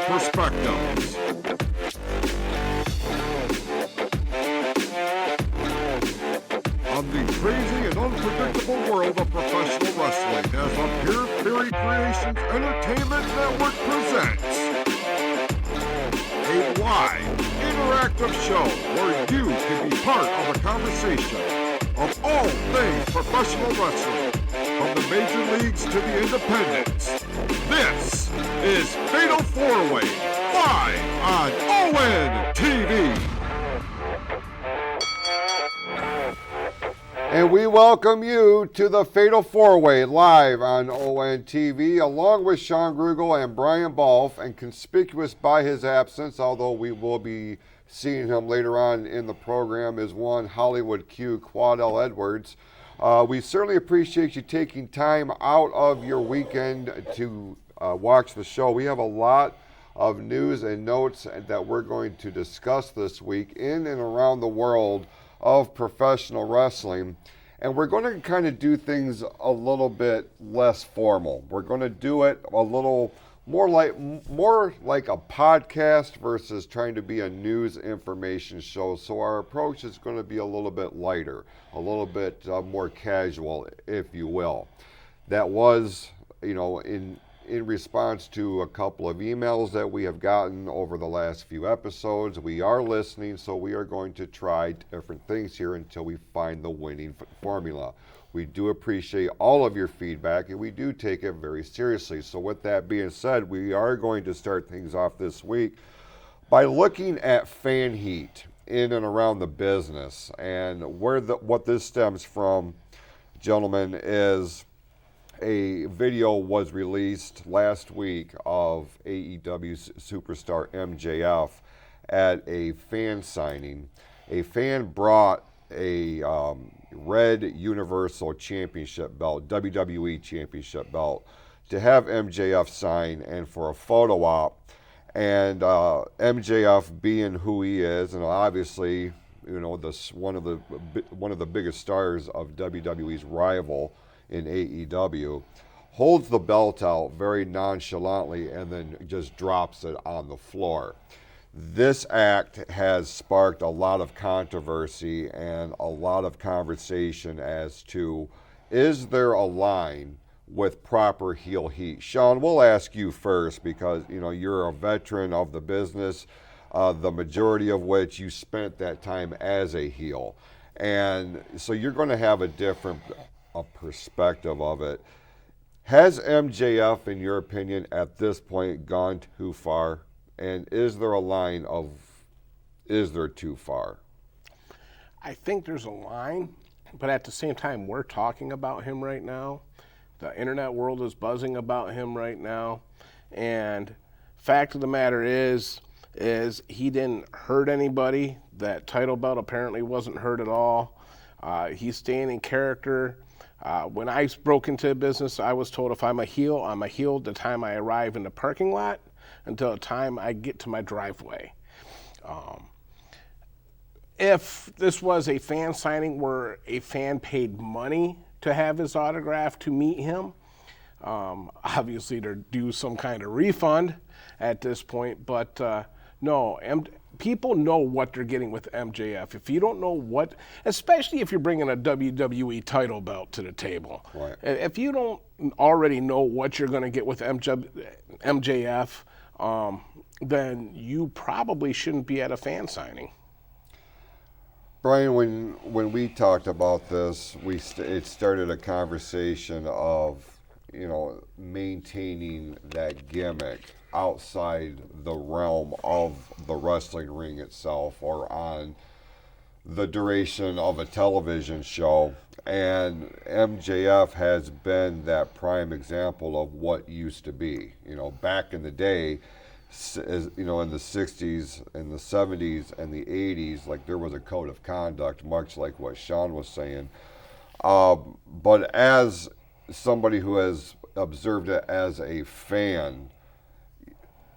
perspectives. On the crazy and unpredictable world of professional wrestling as the Pure Theory Creations Entertainment Network presents a live, interactive show where you can be part of a conversation of all things professional wrestling, from the major leagues to the independents. This is Fatal 4-Way, live on ON TV. And we welcome you to the Fatal 4-Way live on ON TV, along with Shawn Grugel and Brian Bolf, and conspicuous by his absence, although we will be seeing him later on in the program, is one Hollywood Q, Quadell Edwards. We certainly appreciate you taking time out of your weekend to watch the show. We have a lot of news and notes that we're going to discuss this week in and around the world of professional wrestling, and we're going to kind of do things a little bit less formal. We're going to do it a little more like a podcast versus trying to be a news information show. So our approach is going to be a little bit lighter, a little bit more casual, if you will. That was, in response to a couple of emails that we have gotten over the last few episodes. We are listening, so we are going to try different things here until we find the winning formula. We do appreciate all of your feedback, and we do take it very seriously. So with that being said, we are going to start things off this week by looking at fan heat in and around the business. And what this stems from, gentlemen, is a video was released last week of AEW superstar MJF at a fan signing. A fan brought a red Universal Championship belt, WWE Championship belt, to have MJF sign and for a photo op. And MJF, being who he is, and obviously, one of the biggest stars of WWE's rival in AEW, holds the belt out very nonchalantly and then just drops it on the floor. This act has sparked a lot of controversy and a lot of conversation as to, is there a line with proper heel heat? Shawn, we'll ask you first because you're a veteran of the business, the majority of which you spent that time as a heel. And so you're going to have a different perspective of it. Has MJF, in your opinion, at this point gone too far? And is there a line of, is there too far? I think there's a line, but at the same time, we're talking about him right now. The internet world is buzzing about him right now. And fact of the matter is he didn't hurt anybody. That title belt apparently wasn't hurt at all. He's staying in character. When I broke into the business, I was told if I'm a heel the time I arrive in the parking lot until the time I get to my driveway. If this was a fan signing where a fan paid money to have his autograph to meet him, obviously they're due some kind of refund at this point, but no, people know what they're getting with MJF. If you don't know what, especially if you're bringing a WWE title belt to the table, right. If you don't already know what you're going to get with MJF, then you probably shouldn't be at a fan signing. Brian, when we talked about this, it started a conversation of maintaining that gimmick outside the realm of the wrestling ring itself or on the duration of a television show. And MJF has been that prime example of what used to be. Back in the day, in the 60s and the 70s and the 80s, like there was a code of conduct, much like what Shawn was saying. But as somebody who has observed it as a fan,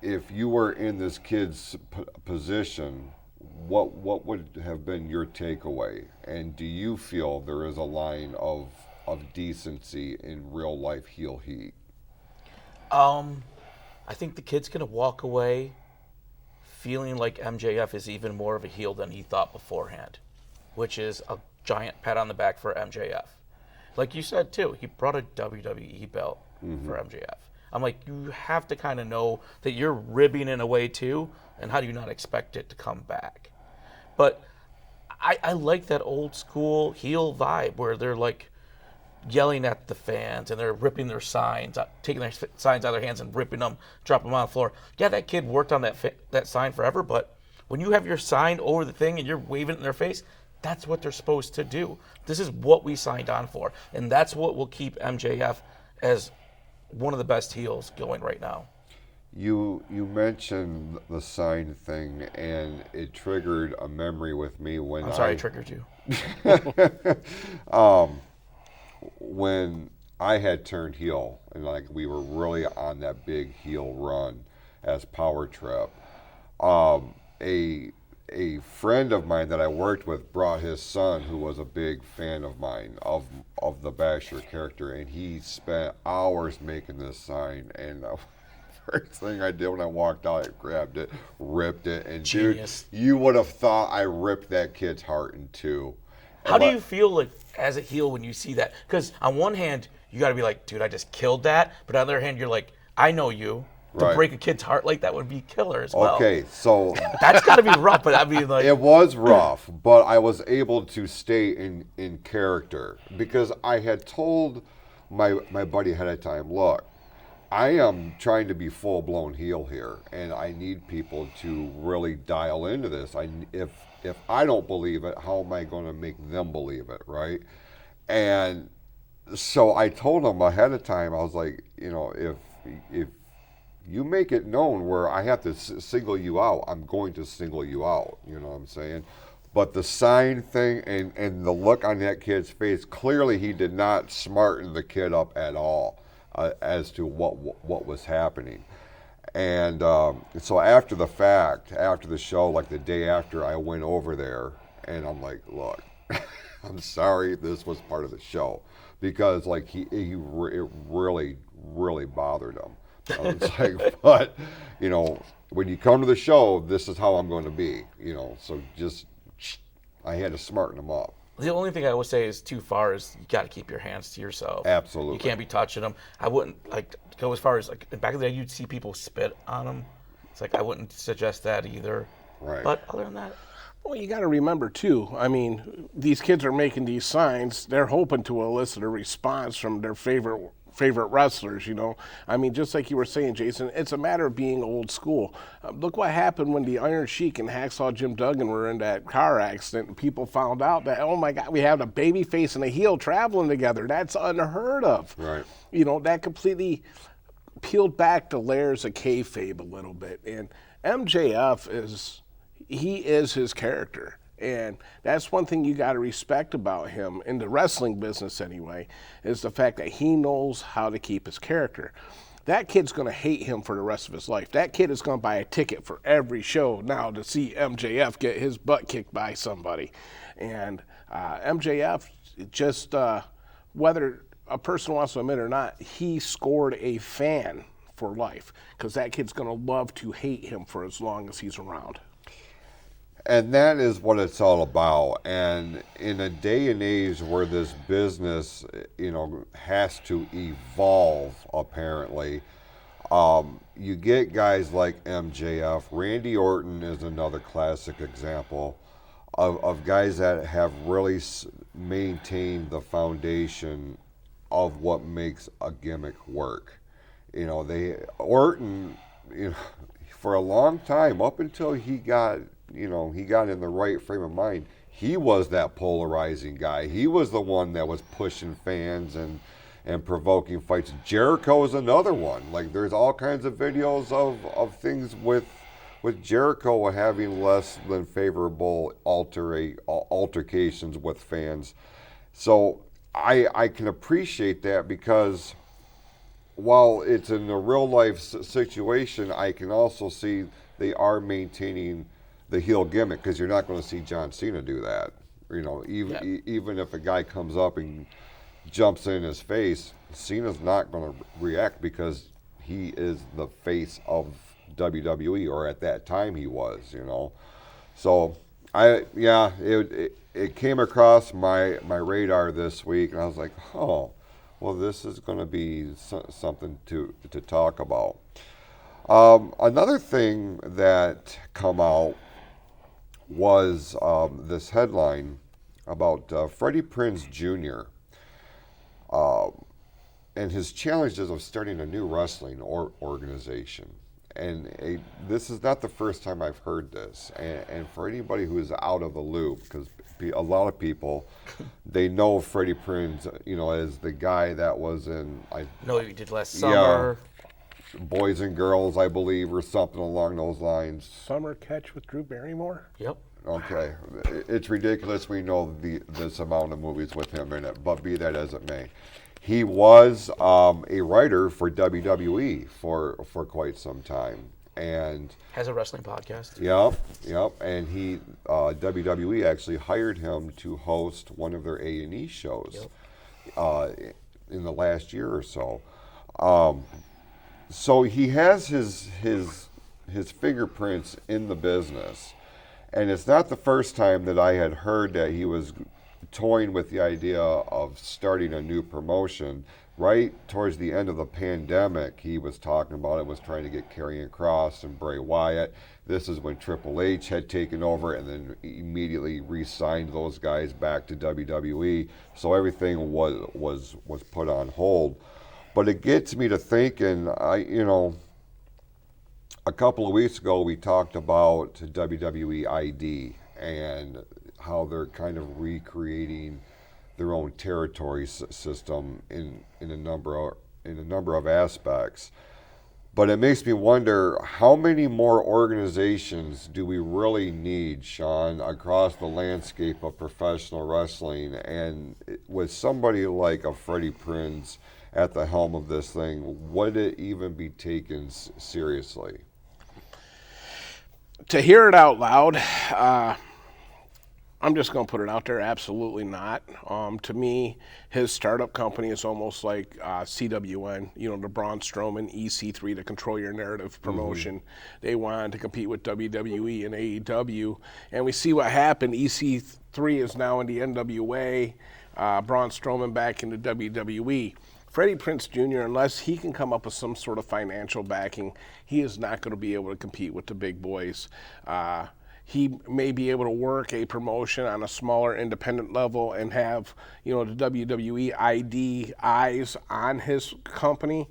if you were in this kid's position, what would have been your takeaway? And do you feel there is a line of decency in real life heel heat? I think the kid's going to walk away feeling like MJF is even more of a heel than he thought beforehand, which is a giant pat on the back for MJF. Like you said, too, he brought a WWE belt for MJF. I'm like, you have to kind of know that you're ribbing in a way, too, and how do you not expect it to come back? But I like that old school heel vibe where they're like yelling at the fans and they're ripping their signs, taking their signs out of their hands and ripping them, dropping them on the floor. Yeah, that kid worked on that sign forever, but when you have your sign over the thing and you're waving it in their face, that's what they're supposed to do. This is what we signed on for, and that's what will keep MJF as one of the best heels going right now. You mentioned the sign thing, and it triggered a memory with me when I'm sorry I triggered you. When I had turned heel, and like we were really on that big heel run as Power Trip, a friend of mine that I worked with brought his son, who was a big fan of mine, of the Basher character, and he spent hours making this sign. And the first thing I did when I walked out, I grabbed it, ripped it, and Genius. dude, you would have thought I ripped that kid's heart in two. How do you feel like as a heel when you see that? Because on one hand, you got to be like, dude, I just killed that. But on the other hand, you're like, I know you. To Right. break a kid's heart like that would be killer as well. Okay, so That's got to be rough, but I mean, like, it was rough, but I was able to stay in character because I had told my buddy ahead of time, look, I am trying to be full-blown heel here, and I need people to really dial into this. If I don't believe it, how am I going to make them believe it, right? And so I told him ahead of time, I was like, you know, if you make it known where I have to single you out, I'm going to single you out, you know what I'm saying? But the sign thing and the look on that kid's face, clearly he did not smarten the kid up at all as to what was happening. And so after the fact, after the show, like the day after, I went over there and I'm like, look, I'm sorry this was part of the show, because like it really bothered him. It's like, but you know, when you come to the show, this is how I'm going to be, you know. So just, I had to smarten them up. the only thing I would say is too far is you got to keep your hands to yourself. Absolutely. You can't be touching them. I wouldn't like go as far as like back in the day you'd see people spit on them. It's like I wouldn't suggest that either. Right. But other than that, Well, you got to remember too. I mean, these kids are making these signs. They're hoping to elicit a response from their favorite wrestlers. You know, I mean, just like you were saying, Jason, it's a matter of being old school. Look what happened when the Iron Sheik and Hacksaw Jim Duggan were in that car accident, and people found out that, oh my God, we have a baby face and a heel traveling together. That's unheard of. Right. You know, that completely peeled back the layers of kayfabe a little bit. And MJF is his character. And that's one thing you got to respect about him in the wrestling business anyway, is the fact that he knows how to keep his character. That kid's going to hate him for the rest of his life. That kid is going to buy a ticket for every show now to see MJF get his butt kicked by somebody. And MJF, just whether a person wants to admit it or not, he scored a fan for life, because that kid's going to love to hate him for as long as he's around. And that is what it's all about. And in a day and age where this business, you know, has to evolve, apparently, you get guys like MJF. Randy Orton is another classic example of guys that have really maintained the foundation of what makes a gimmick work. You know, Orton, you know, for a long time, up until he got in the right frame of mind, he was that polarizing guy. He was the one that was pushing fans and provoking fights. Jericho is another one. Like, there's all kinds of videos of things with Jericho having less than favorable altercations with fans. So I can appreciate that, because while it's in a real life situation, I can also see they are maintaining the heel gimmick, because you're not going to see John Cena do that. You know, even if a guy comes up and jumps in his face, Cena's not going to react, because he is the face of WWE, or at that time he was, So it came across my radar this week, and I was like, oh, well, this is going to be something to talk about. Another thing that come out was this headline about Freddie Prinze Jr. And his challenges of starting a new wrestling organization. And this is not the first time I've heard this. And for anybody who is out of the loop, because a lot of people, they know Freddie Prinze, as the guy that was in... he did last summer. Boys and Girls, I believe, or something along those lines. Summer Catch with Drew Barrymore? Yep. Okay. It's ridiculous we know this amount of movies with him in it, but be that as it may. He was a writer for WWE for quite some time, and has a wrestling podcast. Yep. And WWE actually hired him to host one of their A&E shows in the last year or so. So he has his fingerprints in the business, and it's not the first time that I had heard that he was toying with the idea of starting a new promotion. Right towards the end of the pandemic, he was talking about it, was trying to get Karrion Kross and Bray Wyatt. This is when Triple H had taken over and then immediately re-signed those guys back to WWE. So everything was put on hold. But it gets me to thinking, a couple of weeks ago we talked about WWE ID and how they're kind of recreating their own territory system in a number of aspects. But it makes me wonder, how many more organizations do we really need, Shawn, across the landscape of professional wrestling? And with somebody like a Freddie Prinze at the helm of this thing, would it even be taken seriously? To hear it out loud, I'm just going to put it out there, absolutely not. To me, his startup company is almost like CWN, the Braun Strowman EC3, the Control Your Narrative promotion. Mm-hmm. They wanted to compete with WWE and AEW, and we see what happened. EC3 is now in the NWA, Braun Strowman back into WWE. Freddie Prinze Jr., unless he can come up with some sort of financial backing, he is not going to be able to compete with the big boys. He may be able to work a promotion on a smaller independent level and have, the WWE ID eyes on his company.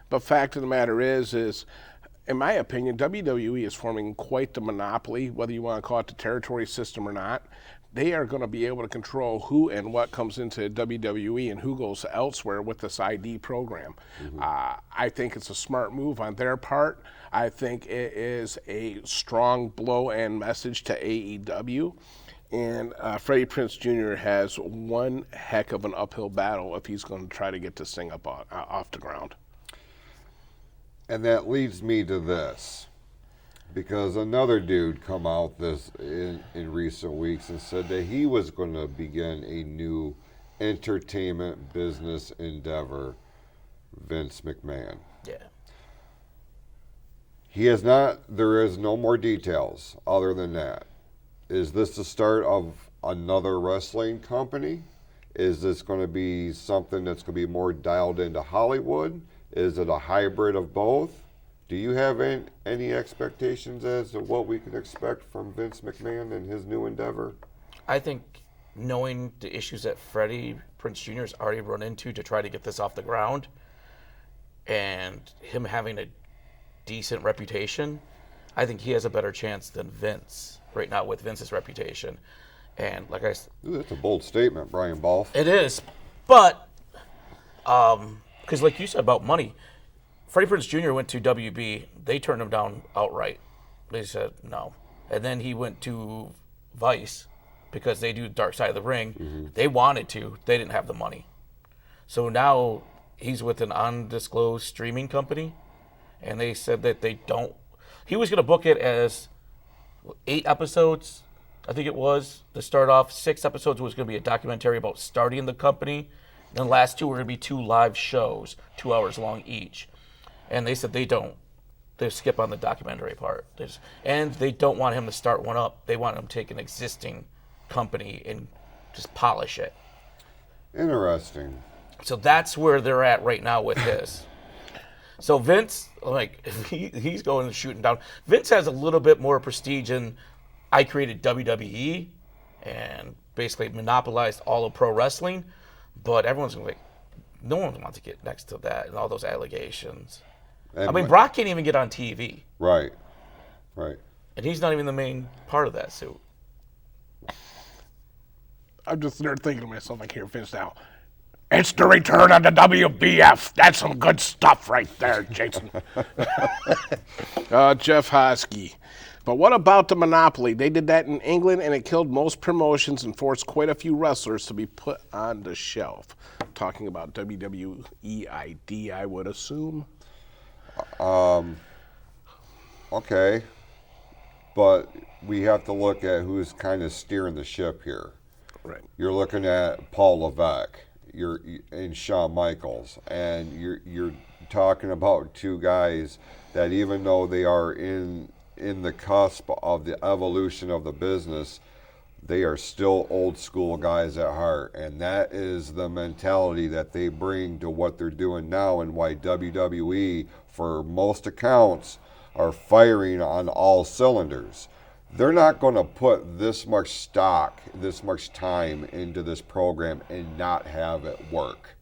But fact of the matter is, in my opinion, WWE is forming quite the monopoly, whether you want to call it the territory system or not. They are going to be able to control who and what comes into WWE and who goes elsewhere with this ID program. Mm-hmm. I think it's a smart move on their part. I think it is a strong blow and message to AEW. And Freddie Prinze Jr. has one heck of an uphill battle if he's going to try to get this thing up off the ground. And that leads me to this. Because another dude come out in recent weeks and said that he was going to begin a new entertainment business endeavor, Vince McMahon. Yeah. There is no more details other than that. Is this the start of another wrestling company? Is this going to be something that's going to be more dialed into Hollywood? Is it a hybrid of both? Do you have any expectations as to what we can expect from Vince McMahon and his new endeavor? I think knowing the issues that Freddie Prinze Jr. has already run into to try to get this off the ground, and him having a decent reputation, I think he has a better chance than Vince right now with Vince's reputation. And like I said, that's a bold statement, Brian Bolf. It is, but because like you said about money, Freddie Prinze Jr. went to WB. They turned him down outright. They said no. And then he went to Vice because they do Dark Side of the Ring. Mm-hmm. They wanted to. They didn't have the money. So now he's with an undisclosed streaming company, and they said that they don't. He was going to book it as 8 episodes, I think it was, to start off. 6 episodes was going to be a documentary about starting the company. And the last 2 were going to be 2 live shows, 2 hours long each. and they said they skip on the documentary part. And they don't want him to start one up. They want him to take an existing company and just polish it. Interesting. So that's where they're at right now with this. So Vince, like, if he's going and shooting down. Vince has a little bit more prestige in, I created WWE and basically monopolized all of pro wrestling, but everyone's like, no one wants to get next to that and all those allegations. And I mean, Brock can't even get on TV. Right. And he's not even the main part of that suit. I'm just there thinking to myself, I hear Vince now. It's the return of the WBF. That's some good stuff right there, Jason. Jeff Hosky. But what about the monopoly? They did that in England, and it killed most promotions and forced quite a few wrestlers to be put on the shelf. Talking about WWEID, I would assume. Okay. But we have to look at who's kind of steering the ship here. Right. You're looking at Paul Levesque. And Shawn Michaels, and you're talking about two guys that, even though they are in the cusp of the evolution of the business, they are still old school guys at heart, and that is the mentality that they bring to what they're doing now, and why WWE, for most accounts, are firing on all cylinders. They're not going to put this much stock, this much time into this program and not have it work.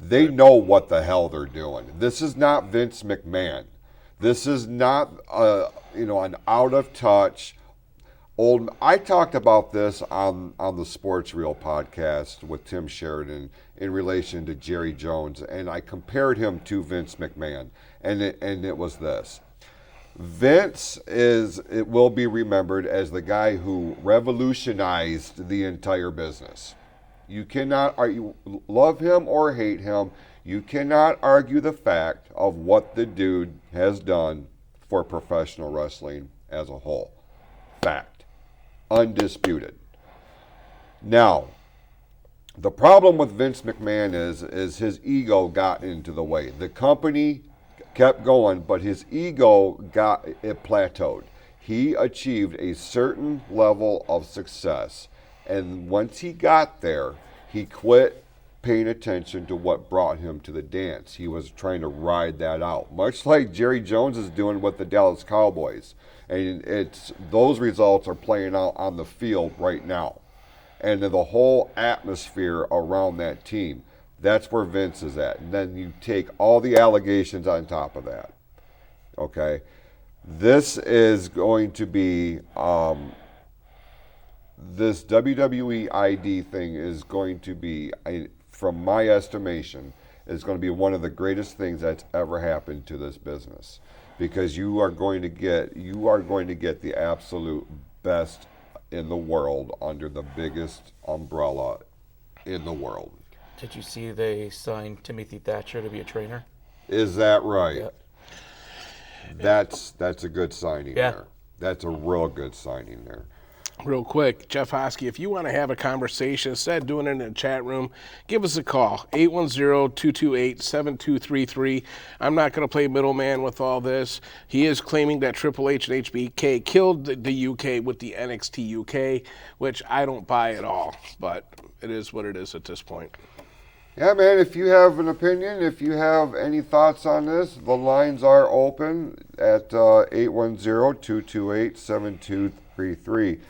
They know what the hell they're doing. This is not Vince McMahon. This is not an out of touch old. I talked about this on the Sports Reel podcast with Tim Sheridan in relation to Jerry Jones, and I compared him to Vince McMahon, and it was this. Vince will be remembered as the guy who revolutionized the entire business. You cannot love him or hate him. You cannot argue the fact of what the dude has done for professional wrestling as a whole. Fact. Undisputed. Now, the problem with Vince McMahon is his ego got into the way. The company kept going, but his ego plateaued. He achieved a certain level of success, and once he got there, he quit paying attention to what brought him to the dance. He was trying to ride that out, much like Jerry Jones is doing with the Dallas Cowboys, and those results are playing out on the field right now, and the whole atmosphere around that team. That's where Vince is at. And then you take all the allegations on top of that. Okay? This is going to be, this WWE ID thing is going to be, from my estimation, is going to be one of the greatest things that's ever happened to this business. Because you are going to get the absolute best in the world under the biggest umbrella in the world. Did you see they signed Timothy Thatcher to be a trainer? Is that right? Yeah. That's a good signing Yeah. there. That's a real good signing there. Real quick, Jeff Hosky, if you want to have a conversation, instead of doing it in the chat room, give us a call, 810-228-7233. I'm not going to play middleman with all this. He is claiming that Triple H and HBK killed the UK with the NXT UK, which I don't buy at all, but it is what it is at this point. Yeah, man, if you have an opinion, if you have any thoughts on this, the lines are open at 810-228-7233.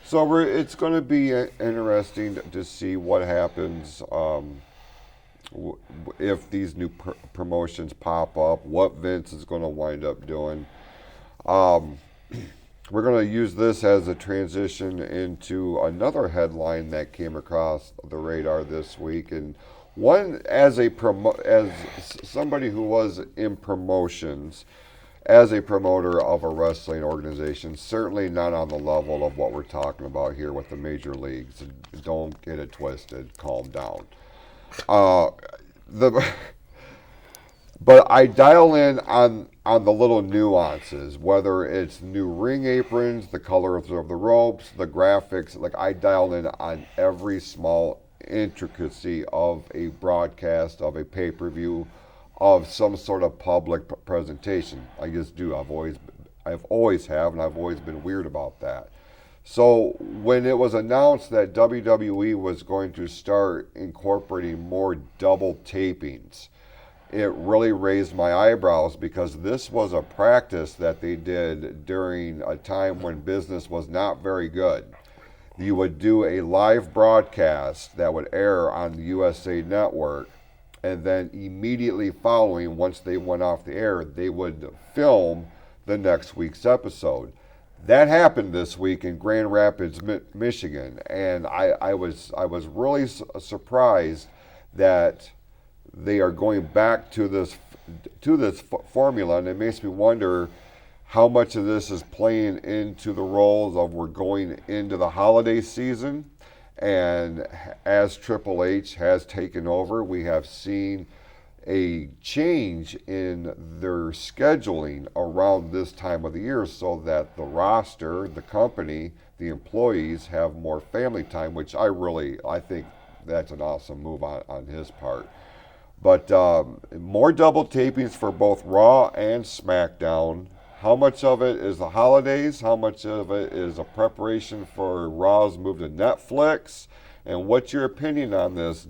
So it's going to be interesting to see what happens if these new promotions pop up, what Vince is going to wind up doing. We're going to use this as a transition into another headline that came across the radar this week, and one as somebody who was in promotions, as a promoter of a wrestling organization, certainly not on the level of what we're talking about here with the major leagues. Don't get it twisted. Calm down. But I dial in on the little nuances, whether it's new ring aprons, the colors of the ropes, the graphics. Like, I dial in on every small intricacy of a broadcast, of a pay-per-view, of some sort of public presentation. I just do. I've always have, and I've always been weird about that. So when it was announced that WWE was going to start incorporating more double tapings, it really raised my eyebrows, because this was a practice that they did during a time when business was not very good. You would do a live broadcast that would air on the USA Network, and then immediately following, once they went off the air, they would film the next week's episode. That happened this week in Grand Rapids, Michigan, and I was really surprised that they are going back to this formula, and it makes me wonder how much of this is playing into the roles of we're going into the holiday season, and as Triple H has taken over, we have seen a change in their scheduling around this time of the year, so that the roster, the company, the employees have more family time, which I think that's an awesome move on his part. But more double tapings for both Raw and SmackDown. How much of it is the holidays? How much of it is a preparation for Raw's move to Netflix? And what's your opinion on this?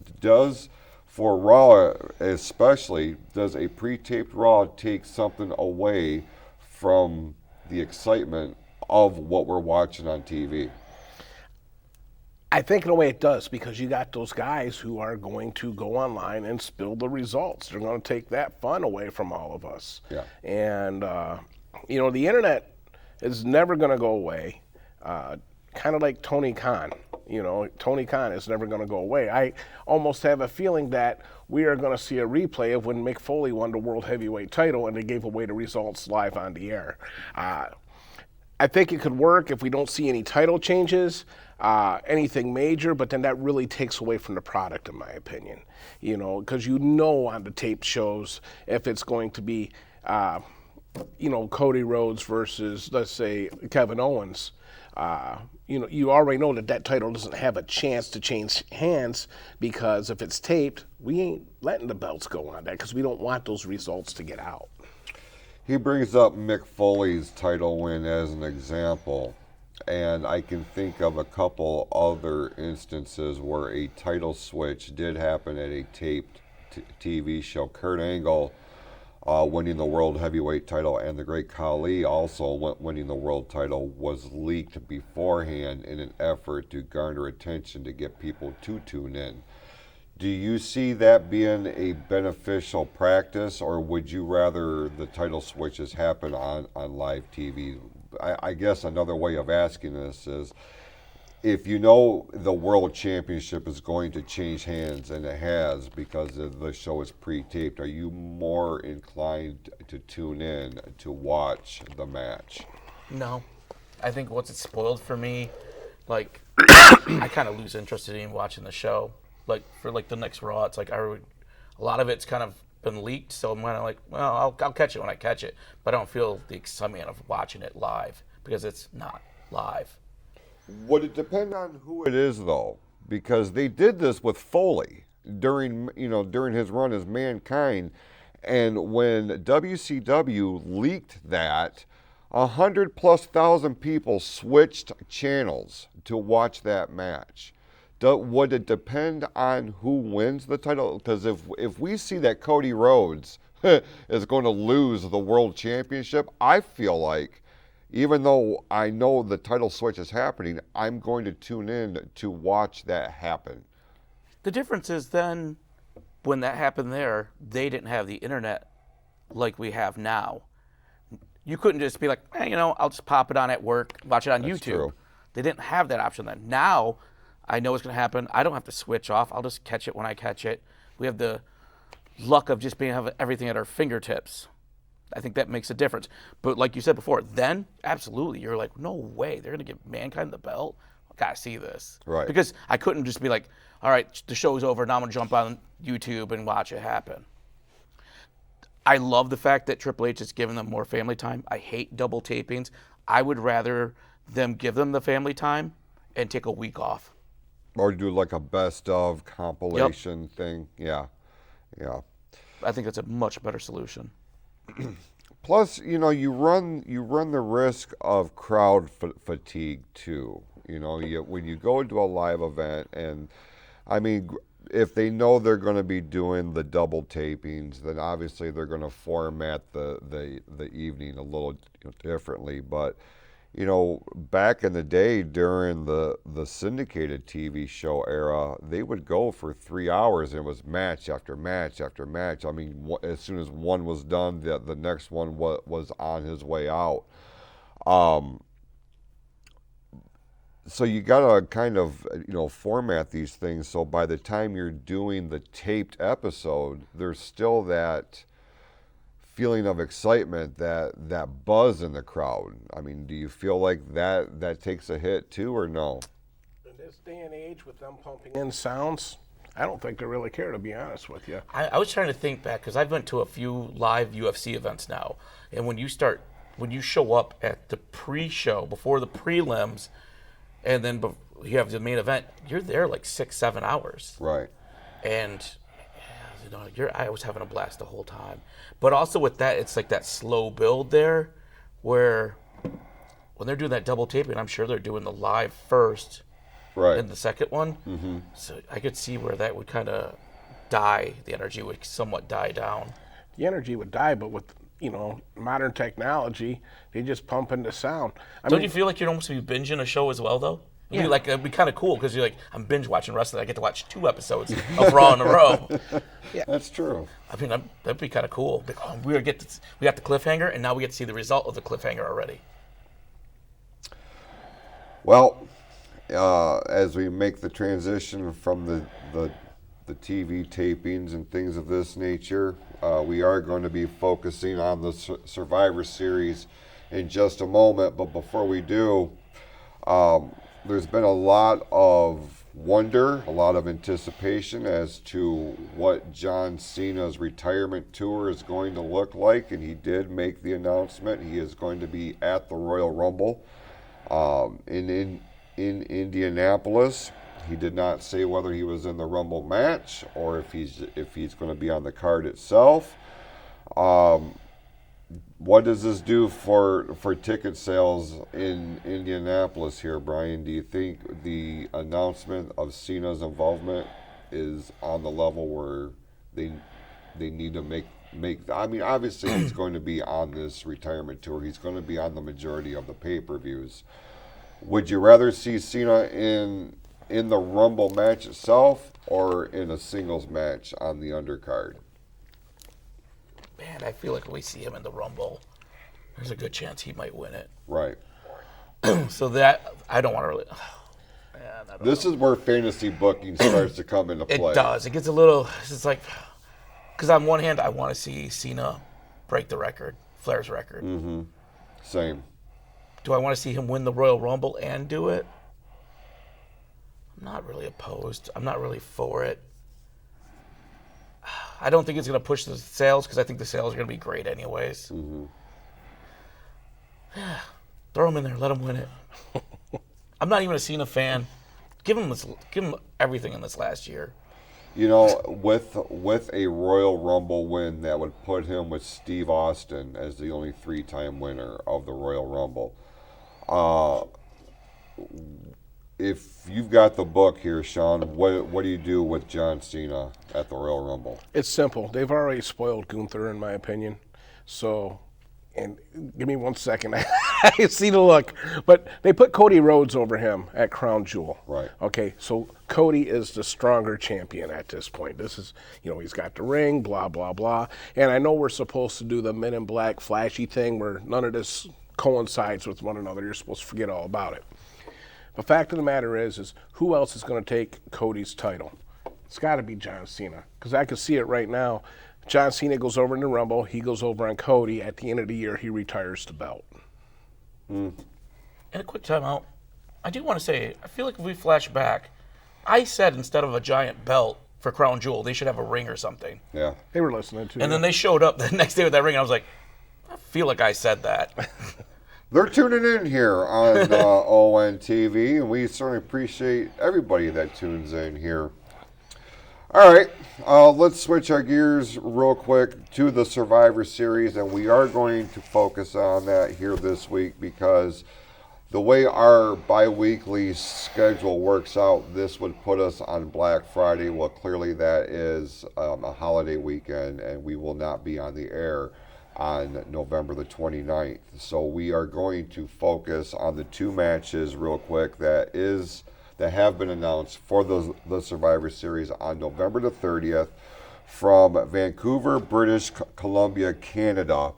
For Raw especially, does a pre-taped Raw take something away from the excitement of what we're watching on TV? I think in a way it does, because you got those guys who are going to go online and spill the results. They're going to take that fun away from all of us. Yeah. And, the internet is never going to go away. Kind of like Tony Khan. Tony Khan is never going to go away. I almost have a feeling that we are going to see a replay of when Mick Foley won the World Heavyweight title and they gave away the results live on the air. I think it could work if we don't see any title changes, anything major, but then that really takes away from the product, in my opinion. Because on the taped shows if it's going to be, Cody Rhodes versus, let's say, Kevin Owens. You already know that title doesn't have a chance to change hands, because if it's taped, we ain't letting the belts go on that, because we don't want those results to get out. He brings up Mick Foley's title win as an example, and I can think of a couple other instances where a title switch did happen at a taped TV show. Kurt Angle winning the World Heavyweight title, and the Great Khali also winning the world title, was leaked beforehand in an effort to garner attention to get people to tune in. Do you see that being a beneficial practice, or would you rather the title switches happen on live TV? I guess another way of asking this is, if the World Championship is going to change hands, and it has because the show is pre-taped, are you more inclined to tune in to watch the match? No. I think once it's spoiled for me, I kind of lose interest in watching the show. For the next Raw, it's a lot of it's kind of been leaked, so I'm kind of well, I'll catch it when I catch it, but I don't feel the excitement of watching it live, because it's not live. Would it depend on who it is, though? Because they did this with Foley during his run as Mankind, and when WCW leaked that, 100,000+ people switched channels to watch that match. Would it depend on who wins the title? Because if we see that Cody Rhodes is going to lose the World Championship, I feel like, even though I know the title switch is happening, I'm going to tune in to watch that happen. The difference is then, when that happened there, they didn't have the internet like we have now. You couldn't just be like, I'll just pop it on at work, watch it on That's YouTube. True. They didn't have that option then. Now, I know it's going to happen. I don't have to switch off. I'll just catch it when I catch it. We have the luck of just having everything at our fingertips. I think that makes a difference. But like you said before, then, absolutely, you're like, no way, they're going to give Mankind the belt? I got to see this. Right. Because I couldn't just be like, all right, the show's over, now I'm going to jump on YouTube and watch it happen. I love the fact that Triple H is giving them more family time. I hate double tapings. I would rather them give them the family time and take a week off. Or do a best of compilation thing. Yeah. I think that's a much better solution. Plus, you run the risk of crowd fatigue too. When you go to a live event, and I mean, if they know they're going to be doing the double tapings, then obviously they're going to format the evening a little differently. But back in the day during the syndicated TV show era, they would go for 3 hours, and it was match after match after match. I mean, as soon as one was done, the next one was on his way out. So you gotta kind of format these things so by the time you're doing the taped episode, there's still that feeling of excitement, that buzz in the crowd. I mean, do you feel like that takes a hit too, or no? In this day and age, with them pumping in sounds, I don't think they really care, to be honest with you. I was trying to think back because I've been to a few live UFC events now, and when you show up at the pre-show before the prelims, and then you have the main event, you're there like 6-7 hours. Right. And I was having a blast the whole time. But also with that, it's like that slow build there, where when they're doing that double taping, I'm sure they're doing the live first, right, and the second one. Mm-hmm. So I could see where that would kind of die. The energy would somewhat die down. The energy would die, but with modern technology, they just pump into sound. Don't you feel like you'd almost be binging a show as well, though? Yeah. It'd be kind of cool because you're like, I'm binge watching wrestling. I get to watch 2 episodes of Raw in a row. Yeah, that's true. I mean, that'd be kind of cool. Like, we got the cliffhanger, and now we get to see the result of the cliffhanger already. Well, as we make the transition from the TV tapings and things of this nature, we are going to be focusing on the Survivor Series in just a moment. But before we do, there's been a lot of wonder, a lot of anticipation as to what John Cena's retirement tour is going to look like, and he did make the announcement. He is going to be at the Royal Rumble in Indianapolis. He did not say whether he was in the Rumble match or if he's going to be on the card itself. What does this do for ticket sales in Indianapolis here, Brian? Do you think the announcement of Cena's involvement is on the level where they need to make? I mean, obviously he's going to be on this retirement tour. He's going to be on the majority of the pay-per-views. Would you rather see Cena in the Rumble match itself or in a singles match on the undercard? Man, I feel like when we see him in the Rumble, there's a good chance he might win it. Right. So that, I don't want to really... Man, this is where fantasy booking starts to come into play. It does. It gets a little... It's like... Because on one hand, I want to see Cena break the record, Flair's record. Mm-hmm. Same. Do I want to see him win the Royal Rumble and do it? I'm not really opposed. I'm not really for it. I don't think it's going to push the sales because I think the sales are going to be great anyways. Mm-hmm. Yeah, throw him in there. Let him win it. I'm not even a Cena fan. Give him everything in this last year. With a Royal Rumble win, that would put him with Steve Austin as the only 3-time winner of the Royal Rumble. If you've got the book here, Shawn, what do you do with John Cena at the Royal Rumble? It's simple. They've already spoiled Gunther, in my opinion. So, and give me 1 second. I see the look. But they put Cody Rhodes over him at Crown Jewel. Right. Okay, so Cody is the stronger champion at this point. This is, he's got the ring, blah, blah, blah. And I know we're supposed to do the Men in Black flashy thing where none of this coincides with one another. You're supposed to forget all about it. The fact of the matter is who else is going to take Cody's title? It's got to be John Cena, because I can see it right now. John Cena goes over in the Rumble. He goes over on Cody. At the end of the year, he retires the belt. And a quick timeout. I do want to say, I feel like if we flash back, I said instead of a giant belt for Crown Jewel, they should have a ring or something. Yeah. They were listening to you. And then they showed up the next day with that ring, and I was like, I feel like I said that. They're tuning in here on ON TV, and we certainly appreciate everybody that tunes in here. All right, let's switch our gears real quick to the Survivor Series, and we are going to focus on that here this week because the way our bi-weekly schedule works out, this would put us on Black Friday. Well, clearly that is a holiday weekend, and we will not be on the air on November the 29th. So we are going to focus on the two matches real quick that have been announced for the Survivor Series on November the 30th from Vancouver, British Columbia, Canada.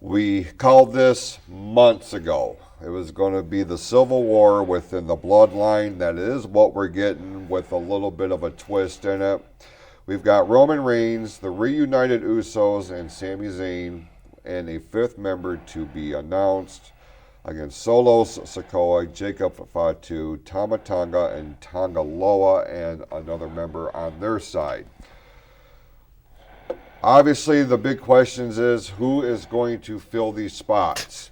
We called this months ago. It was going to be the Civil War within the bloodline. That is what we're getting with a little bit of a twist in it. We've got Roman Reigns, the reunited Usos, and Sami Zayn, and a fifth member to be announced against Solo Sikoa, Jacob Fatu, Tama Tonga, and Tonga Loa, and another member on their side. Obviously, the big questions is who is going to fill these spots.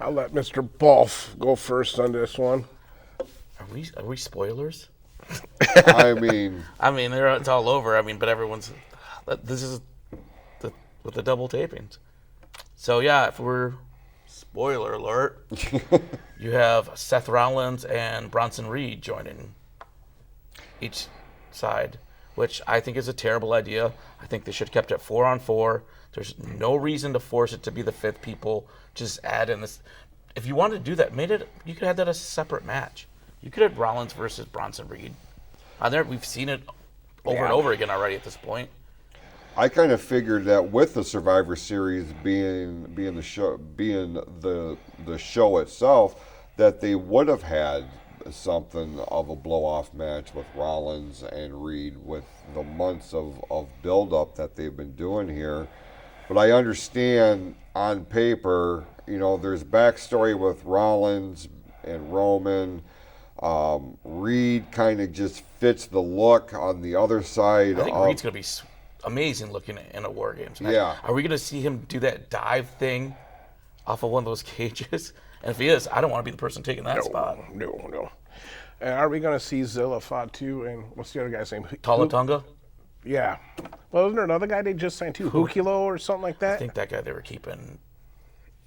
I'll let Mr. Bolf go first on this one. Are we spoilers? I mean, it's all over. But everyone's. This is with the double tapings. So yeah, if we're spoiler alert, you have Seth Rollins and Bronson Reed joining each side, which I think is a terrible idea. I think they should have kept it 4-on-4. There's no reason to force it to be the fifth people. Just add in this. If you wanted to do that, you could have that as a separate match. You could have Rollins versus Bronson Reed. On there, we've seen it over and over again already at this point. I kind of figured that with the Survivor Series being the show itself, that they would have had something of a blow-off match with Rollins and Reed with the months of build-up that they've been doing here. But I understand on paper, there's backstory with Rollins and Roman. Reed kind of just fits the look on the other side. I think Reed's going to be amazing looking in a War Games match. Yeah. Are we going to see him do that dive thing off of one of those cages? And if he is, I don't want to be the person taking that spot. No. And are we going to see Zilla Fatu and what's the other guy's name? Tonga? Yeah. Well, isn't there another guy they just signed too? Hukilo or something like that? I think that guy they were keeping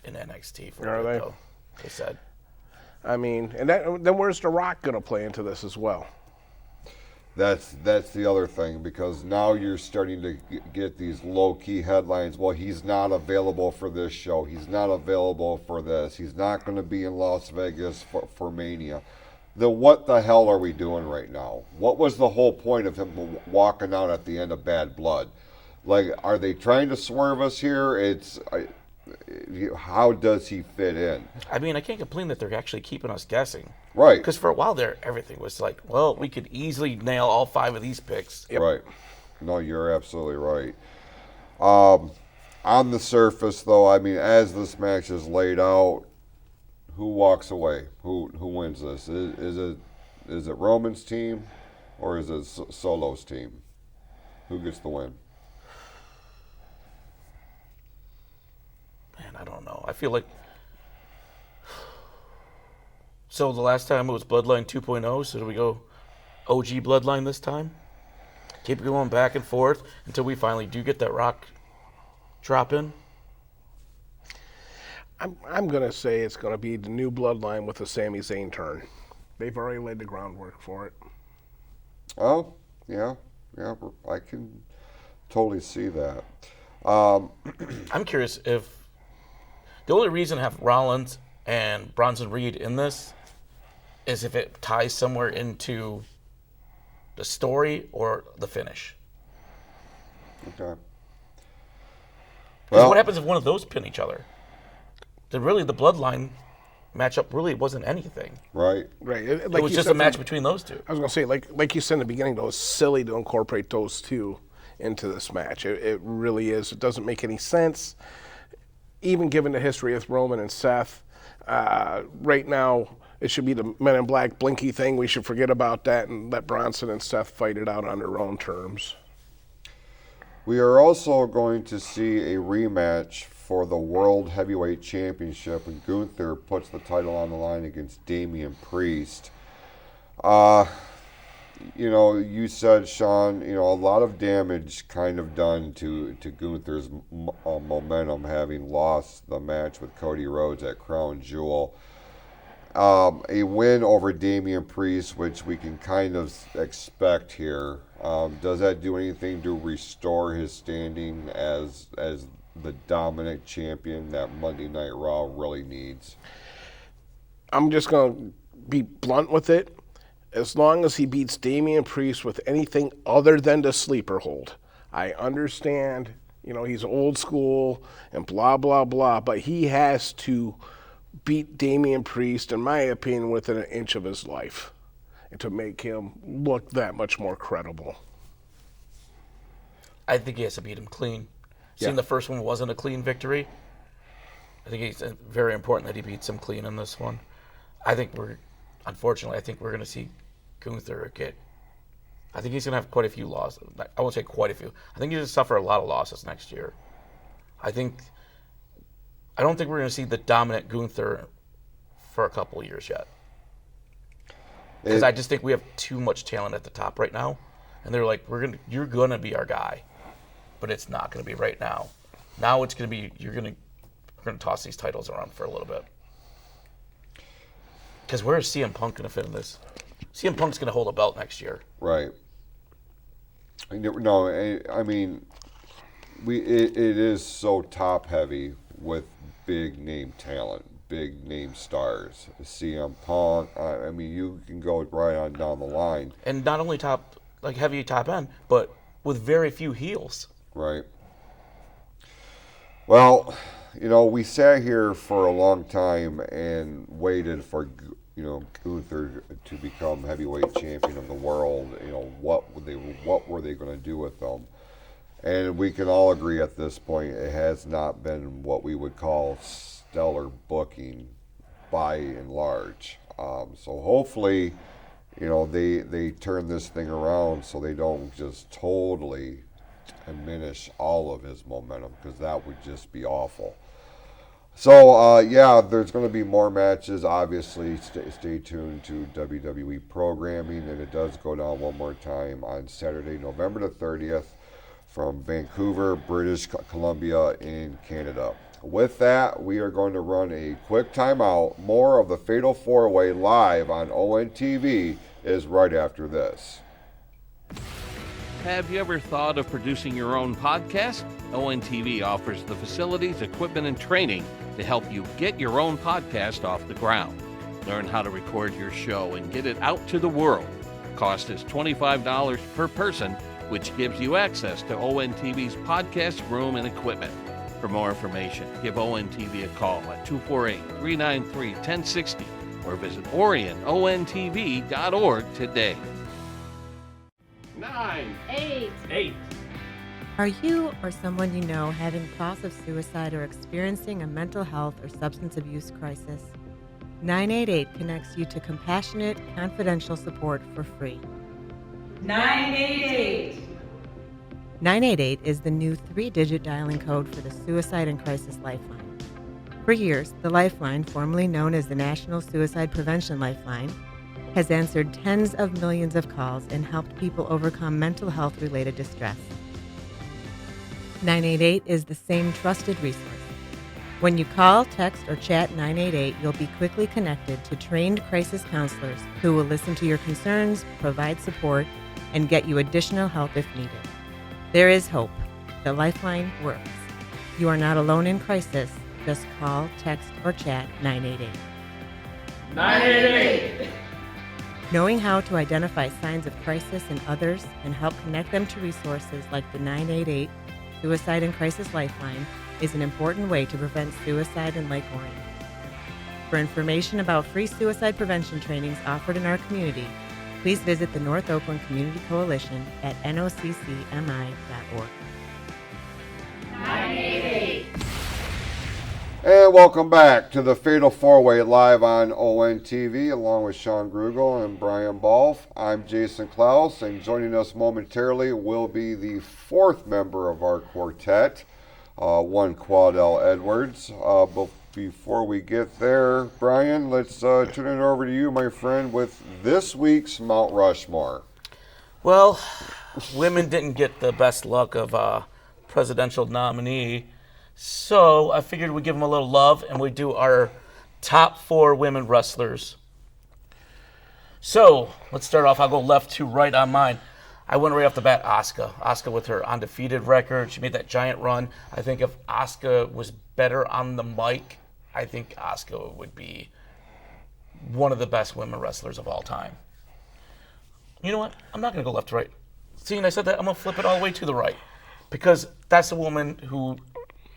in NXT for Are a bit, they? though, they said. And then where's The Rock going to play into this as well? That's the other thing, because now you're starting to get these low-key headlines. Well, he's not available for this show. He's not available for this. He's not going to be in Las Vegas for Mania. Then what the hell are we doing right now? What was the whole point of him walking out at the end of Bad Blood? Like, are they trying to swerve us here? How does he fit in? I can't complain that they're actually keeping us guessing. Right. Because for a while there, everything was like, well, we could easily nail all 5 of these picks. Yep. Right. No, you're absolutely right. On the surface, though, as this match is laid out, who walks away? Who wins this? Is it Roman's team or is it Solo's team? Who gets the win? Man, I don't know. I feel like... So the last time it was Bloodline 2.0, so do we go OG Bloodline this time? Keep going back and forth until we finally do get that Rock drop in? I'm going to say it's going to be the new Bloodline with the Sami Zayn turn. They've already laid the groundwork for it. Oh, yeah, I can totally see that. I'm curious if the only reason to have Rollins and Bronson Reed in this is if it ties somewhere into the story or the finish. Okay. Because what happens if one of those pin each other? Then really the Bloodline matchup really wasn't anything. Right. Right. Like it was just a match between those two. I was going to say, like you said in the beginning, though, it's silly to incorporate those two into this match. It really is. It doesn't make any sense. Even given the history of Roman and Seth, right now it should be the Men in Black Blinky thing. We should forget about that and let Bronson and Seth fight it out on their own terms. We are also going to see a rematch for the World Heavyweight Championship, and Gunther puts the title on the line against Damian Priest. you said, Shawn, a lot of damage kind of done to Gunther's momentum, having lost the match with Cody Rhodes at Crown Jewel. A win over Damian Priest, which we can kind of expect here. Does that do anything to restore his standing as the dominant champion that Monday Night Raw really needs? I'm just going to be blunt with it. As long as he beats Damian Priest with anything other than the sleeper hold. I understand, he's old school and blah, blah, blah, but he has to beat Damian Priest, in my opinion, within an inch of his life, and to make him look that much more credible. I think he has to beat him clean. Yeah. Seeing the first one wasn't a clean victory, I think it's very important that he beats him clean in this one. Unfortunately, I think we're going to see Gunther I think he's going to have quite a few losses. I won't say quite a few. I think he's going to suffer a lot of losses next year. I don't think we're going to see the dominant Gunther for a couple of years yet. Because I just think we have too much talent at the top right now. And they're like, you're going to be our guy. But it's not going to be right now. Now it's going to be, we're going to toss these titles around for a little bit. Because where is CM Punk going to fit in this? CM Punk's going to hold a belt next year. Right. No, I mean, it is so top heavy with big name talent, big name stars. CM Punk. I mean, you can go right on down the line. And not only heavy top end, but with very few heels. Right. Well, we sat here for a long time and waited for Gunther to become heavyweight champion of the world. What were they going to do with them? And we can all agree at this point it has not been what we would call stellar booking by and large. So hopefully, they turn this thing around so they don't just totally diminish all of his momentum, because that would just be awful. So, there's going to be more matches. Obviously, stay tuned to WWE programming, and it does go down one more time on Saturday, November the 30th, from Vancouver, British Columbia in Canada. With that, we are going to run a quick timeout. More of the Fatal 4-Way live on ONTV is right after this. Have you ever thought of producing your own podcast? ONTV offers the facilities, equipment, and training to help you get your own podcast off the ground. Learn how to record your show and get it out to the world. Cost is $25 per person, which gives you access to ONTV's podcast room and equipment. For more information, give ONTV a call at 248-393-1060 or visit OrionONTV.org today. 9, 8. Are you or someone you know having thoughts of suicide or experiencing a mental health or substance abuse crisis? 988 connects you to compassionate, confidential support for free. 988. 988 is the new 3-digit dialing code for the Suicide and Crisis Lifeline. For years, the Lifeline, formerly known as the National Suicide Prevention Lifeline, has answered tens of millions of calls and helped people overcome mental health-related distress. 988 is the same trusted resource. When you call, text, or chat 988, you'll be quickly connected to trained crisis counselors who will listen to your concerns, provide support, and get you additional help if needed. There is hope. The Lifeline works. You are not alone in crisis. Just call, text, or chat 988. 988. Knowing how to identify signs of crisis in others and help connect them to resources like the 988 Suicide and Crisis Lifeline is an important way to prevent suicide in Lake Orion. For information about free suicide prevention trainings offered in our community, please visit the North Oakland Community Coalition at noccmi.org. 988. And welcome back to the Fatal 4-Way live on ONTV, along with Shawn Grugel and Brian Bolf. I'm Jason Clouse, and joining us momentarily will be the fourth member of our quartet, one Quadell Edwards. But before we get there, Brian, let's turn it over to you, my friend, with this week's Mount Rushmore. Well, women didn't get the best luck of a presidential nominee, so I figured we'd give them a little love and we'd do our top 4 women wrestlers. So let's start off. I'll go left to right on mine. I went right off the bat, Asuka. Asuka with her undefeated record. She made that giant run. I think if Asuka was better on the mic, I think Asuka would be one of the best women wrestlers of all time. You know what? I'm not going to go left to right. Seeing I said that, I'm going to flip it all the way to the right. Because that's the woman who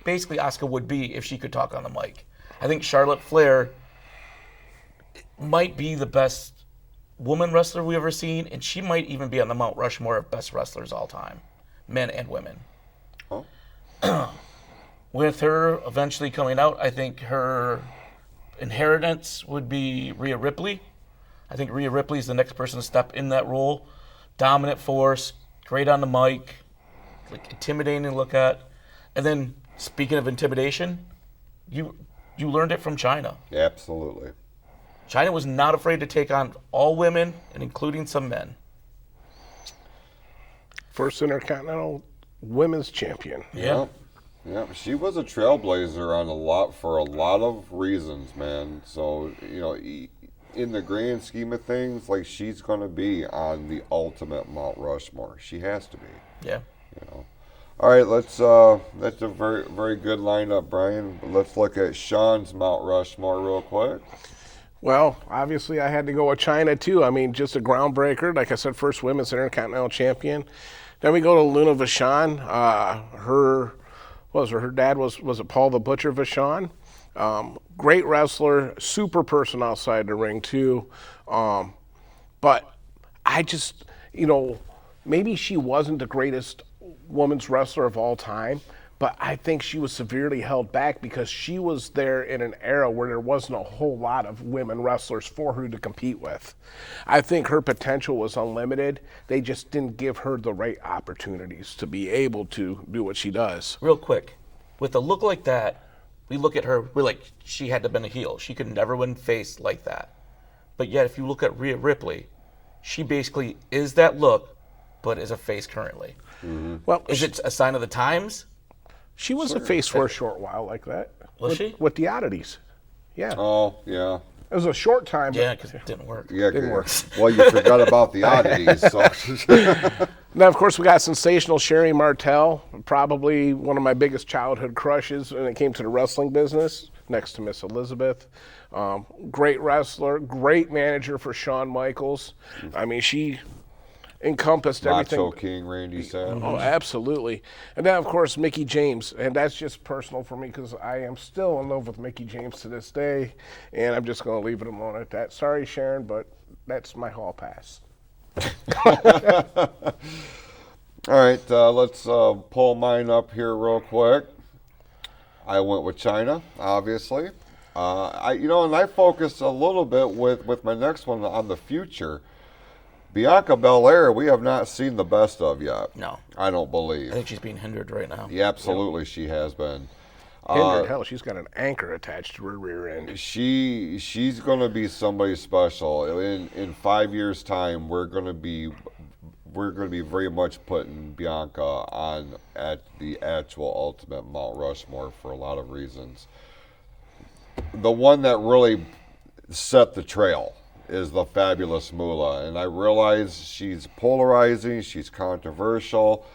basically Asuka would be if she could talk on the mic. I think Charlotte Flair might be the best woman wrestler we've ever seen, and she might even be on the Mount Rushmore of best wrestlers all time, men and women. Oh. With her eventually coming out, I think her inheritance would be Rhea Ripley. I think Rhea Ripley is the next person to step in that role. Dominant force, great on the mic, like intimidating to look at. And then, speaking of intimidation, you learned it from China. Absolutely. China was not afraid to take on all women, and including some men. First Intercontinental Women's Champion. Yeah. Yeah, she was a trailblazer for a lot of reasons, man. So, in the grand scheme of things, like, she's going to be on the ultimate Mount Rushmore. She has to be. Yeah. All right, that's a very, very good lineup, Brian. But let's look at Shawn's Mount Rushmore real quick. Well, obviously I had to go with China too. I mean, just a groundbreaker. Like I said, first women's Intercontinental Champion. Then we go to Luna Vachon. Her dad was it Paul the Butcher Vachon? Great wrestler, super person outside the ring too. But I just, maybe she wasn't the greatest women's wrestler of all time, but I think she was severely held back because she was there in an era where there wasn't a whole lot of women wrestlers for her to compete with. I think her potential was unlimited. They just didn't give her the right opportunities to be able to do what she does. Real quick, with a look like that, we look at her, we're like, she had to have been a heel. She could never win face like that. But yet, if you look at Rhea Ripley, she basically is that look, but is a face currently. Mm-hmm. Well, Is it a sign of the times? she was a face for a short while like that. Was she? With the oddities. Yeah. Oh, yeah. It was a short time. Yeah, because it didn't work. Yeah, Didn't work. Well, you forgot about the oddities. So. Now, of course, we got sensational Sherry Martel, probably one of my biggest childhood crushes when it came to the wrestling business, next to Miss Elizabeth. Great wrestler, great manager for Shawn Michaels. I mean, she encompassed everything. Macho King Randy Savage. Oh, absolutely. And then, of course, Mickie James. And that's just personal for me because I am still in love with Mickie James to this day. And I'm just going to leave it alone at that. Sorry, Sharon, but that's my hall pass. All right, let's pull mine up here real quick. I went with China, obviously. And I focused a little bit with my next one on the future. Bianca Belair, we have not seen the best of yet. No. I don't believe. I think she's being hindered right now. Yeah, absolutely, she has been. Hindered, hell, she's got an anchor attached to her rear end. She's going to be somebody special. In 5 years' time, we're going to be very much putting Bianca on at the actual ultimate Mount Rushmore for a lot of reasons. The one that really set the trail is the fabulous Moolah, and I realize she's polarizing, she's controversial,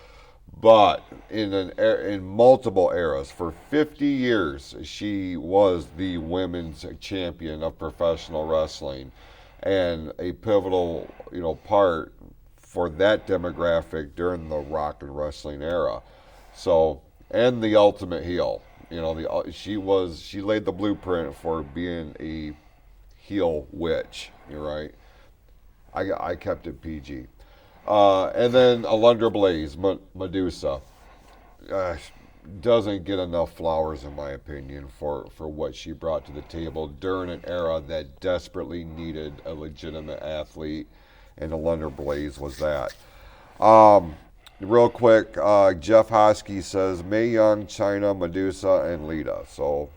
but in multiple eras, for 50 years, she was the women's champion of professional wrestling, and a pivotal, part for that demographic during the rock and wrestling era. So, and the ultimate heel, she laid the blueprint for being a heel witch. You're right. I kept it PG. And then Alundra Blaze, Medusa, doesn't get enough flowers in my opinion for what she brought to the table during an era that desperately needed a legitimate athlete, and Alundra Blaze was that. Real quick, Jeff Hosky says Mae Young, China, Medusa, and Lita. So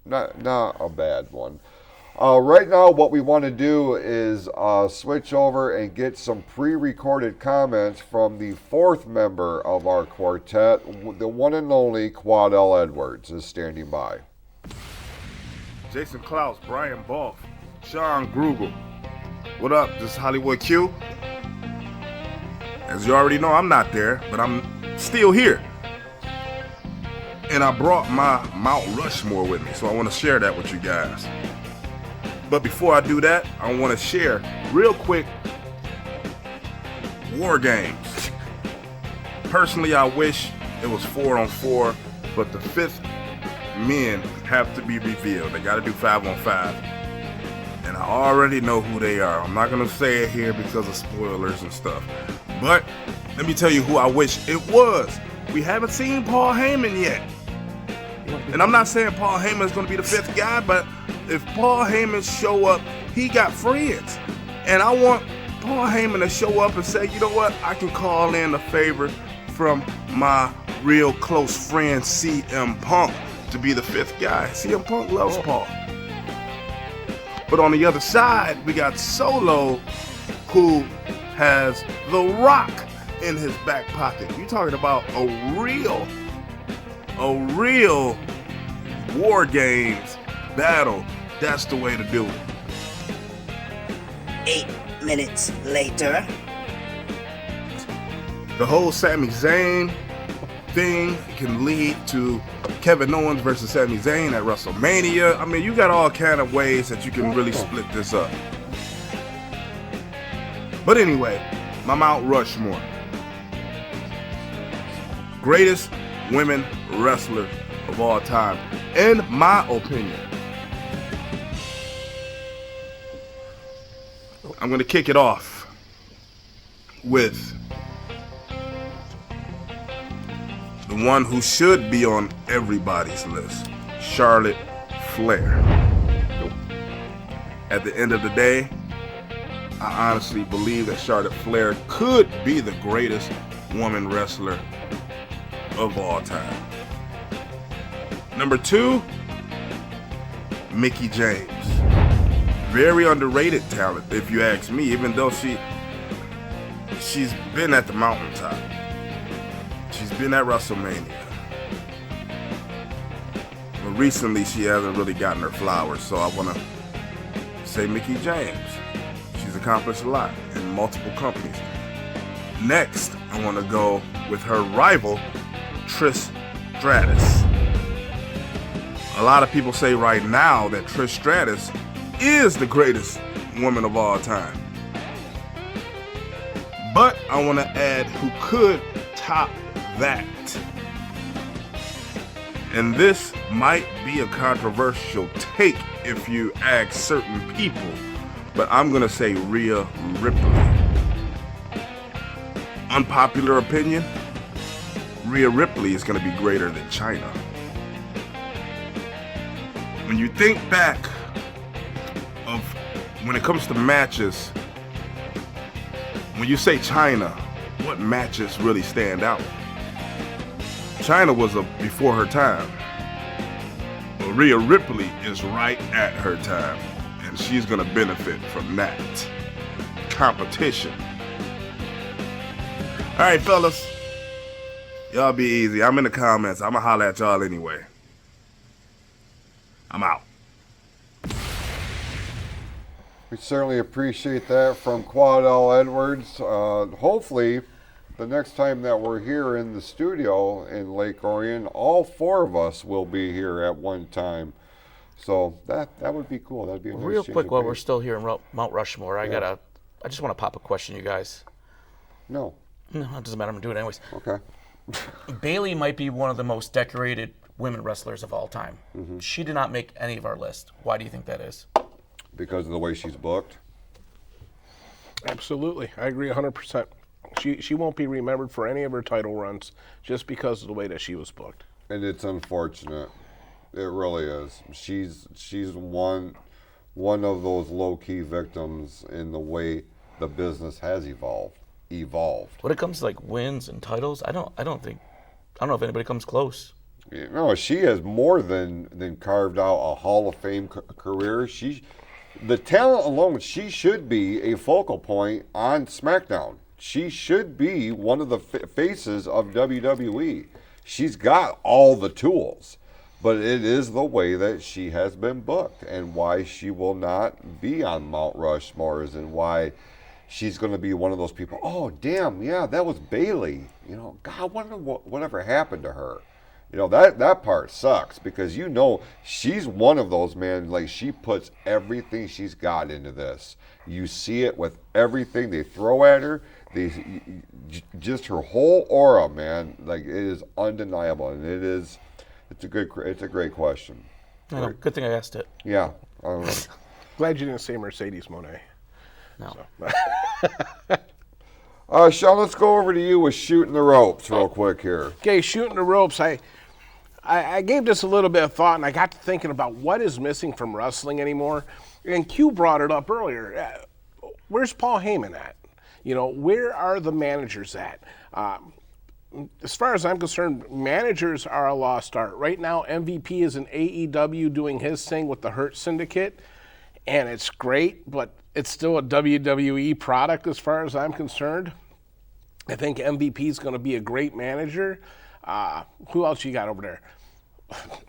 not a bad one. Right now, what we want to do is switch over and get some pre-recorded comments from the fourth member of our quartet, the one and only Quad L. Edwards is standing by. Jason Clouse, Brian Bolf, Shawn Grugel. What up? This is Hollywood Q. As you already know, I'm not there, but I'm still here. And I brought my Mount Rushmore with me, so I want to share that with you guys. But before I do that, I want to share real quick war games. Personally, I wish it was 4-on-4, but the fifth men have to be revealed. They got to do 5-on-5. And I already know who they are. I'm not going to say it here because of spoilers and stuff. But let me tell you who I wish it was. We haven't seen Paul Heyman yet. And I'm not saying Paul Heyman is going to be the fifth guy, but if Paul Heyman show up, he got friends. And I want Paul Heyman to show up and say, you know what, I can call in a favor from my real close friend CM Punk to be the fifth guy. CM Punk loves Paul. But on the other side, we got Solo, who has The Rock in his back pocket. You're talking about a real War Games battle. That's the way to do it. 8 minutes later. The whole Sami Zayn thing can lead to Kevin Owens versus Sami Zayn at WrestleMania. I mean, you got all kind of ways that you can really split this up. But anyway, my Mount Rushmore. Greatest women wrestler of all time, in my opinion. I'm going to kick it off with the one who should be on everybody's list, Charlotte Flair. At the end of the day, I honestly believe that Charlotte Flair could be the greatest woman wrestler of all time. Number 2, Mickie James. Very underrated talent, if you ask me, even though she's been at the mountaintop. She's been at WrestleMania. But recently, she hasn't really gotten her flowers, so I want to say Mickie James. She's accomplished a lot in multiple companies. Next, I want to go with her rival, Trish Stratus. A lot of people say right now that Trish Stratus is the greatest woman of all time. But I want to add who could top that. And this might be a controversial take if you ask certain people, but I'm going to say Rhea Ripley. Unpopular opinion, Rhea Ripley is going to be greater than Chyna. When you think back of when it comes to matches, when you say Chyna, what matches really stand out? Chyna was before her time. But Rhea Ripley is right at her time, and she's going to benefit from that competition. All right, fellas. Y'all be easy. I'm in the comments. I'm going to holler at y'all anyway. I'm out. We certainly appreciate that from Quad L. Edwards. Hopefully, the next time that we're here in the studio in Lake Orion, all 4 of us will be here at one time. So that would be cool. That'd be a nice Real change quick, of while pace. we're still here in Mount Rushmore, I just want to pop a question, you guys. No. No, it doesn't matter. I'm doing it anyways. Okay. Bayley might be one of the most decorated women wrestlers of all time. Mm-hmm. She did not make any of our list. Why do you think that is? Because of the way she's booked. Absolutely. I agree 100%. She won't be remembered for any of her title runs just because of the way that she was booked. And it's unfortunate. It really is. She's one of those low-key victims in the way the business has evolved. When it comes to like wins and titles, I don't know if anybody comes close. No, she has more than carved out a Hall of Fame career. the talent alone, she should be a focal point on SmackDown. She should be one of the faces of WWE. She's got all the tools, but it is the way that she has been booked and why she will not be on Mount Rushmores and why she's going to be one of those people. Oh, damn, yeah, that was Bailey. You know, God, I wonder whatever happened to her. You know, that part sucks because you know she's one of those, man, like she puts everything she's got into this. You see it with everything they throw at her. Just her whole aura, man, like it is undeniable, and it's a great question. I know, good thing I asked it. Yeah. Glad you didn't say Mercedes Moné. No. Shawn, let's go over to you with shooting the ropes real quick here. Okay, shooting the ropes. I gave this a little bit of thought, and I got to thinking about what is missing from wrestling anymore. And Q brought it up earlier. Where's Paul Heyman at? You know, where are the managers at? As far as I'm concerned, managers are a lost art. Right now, MVP is in AEW doing his thing with the Hurt Syndicate, and it's great, but it's still a WWE product as far as I'm concerned. I think MVP is going to be a great manager. Who else you got over there?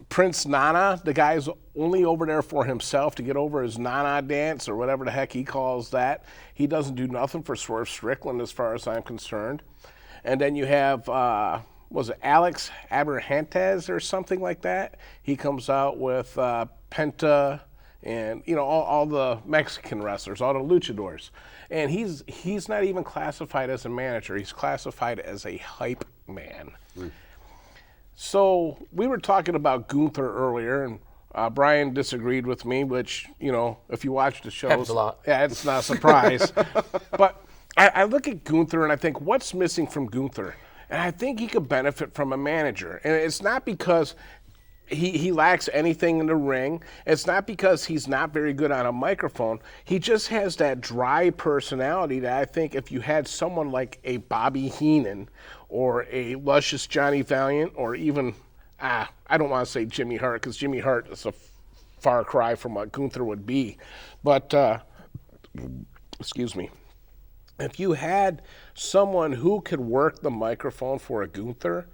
Prince Nana, the guy's only over there for himself to get over his Nana dance or whatever the heck he calls that. He doesn't do nothing for Swerve Strickland as far as I'm concerned. And then you have, was it Alex Abrahantes or something like that? He comes out with Penta and, you know, all the Mexican wrestlers, all the luchadors. And he's not even classified as a manager. He's classified as a hype man. So we were talking about Gunther earlier, and Brian disagreed with me, which, you know, if you watch the shows, happens a lot. Yeah, it's not a surprise. But I look at Gunther and I think, what's missing from Gunther? And I think he could benefit from a manager. And it's not because he lacks anything in the ring. It's not because he's not very good on a microphone. He just has that dry personality that I think if you had someone like a Bobby Heenan or a luscious Johnny Valiant or even, I don't want to say Jimmy Hart because Jimmy Hart is a far cry from what Gunther would be. But, excuse me. If you had someone who could work the microphone for a Gunther,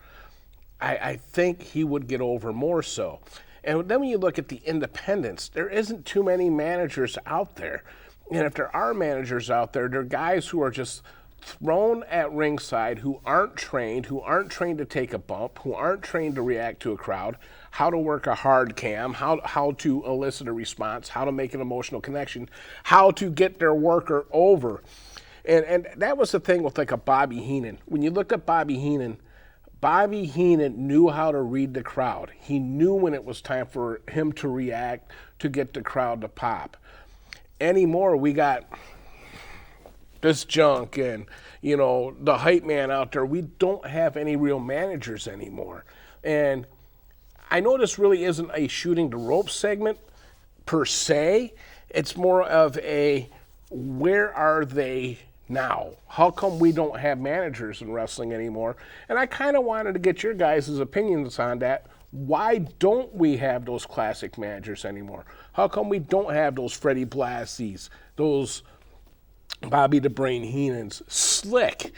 I think he would get over more so. And then when you look at the independents, there isn't too many managers out there. And if there are managers out there, they're guys who are just thrown at ringside, who aren't trained to take a bump, who aren't trained to react to a crowd, how to work a hard cam, how to elicit a response, how to make an emotional connection, how to get their worker over. And that was the thing with like a Bobby Heenan. When you look at Bobby Heenan knew how to read the crowd. He knew when it was time for him to react, to get the crowd to pop. Anymore, we got this junk and, you know, the hype man out there. We don't have any real managers anymore. And I know this really isn't a shooting the ropes segment per se. It's more of a where are they now? How come we don't have managers in wrestling anymore? And I kind of wanted to get your guys' opinions on that. Why don't we have those classic managers anymore? How come we don't have those Freddie Blassies, those Bobby the Brain Heenans, Slick?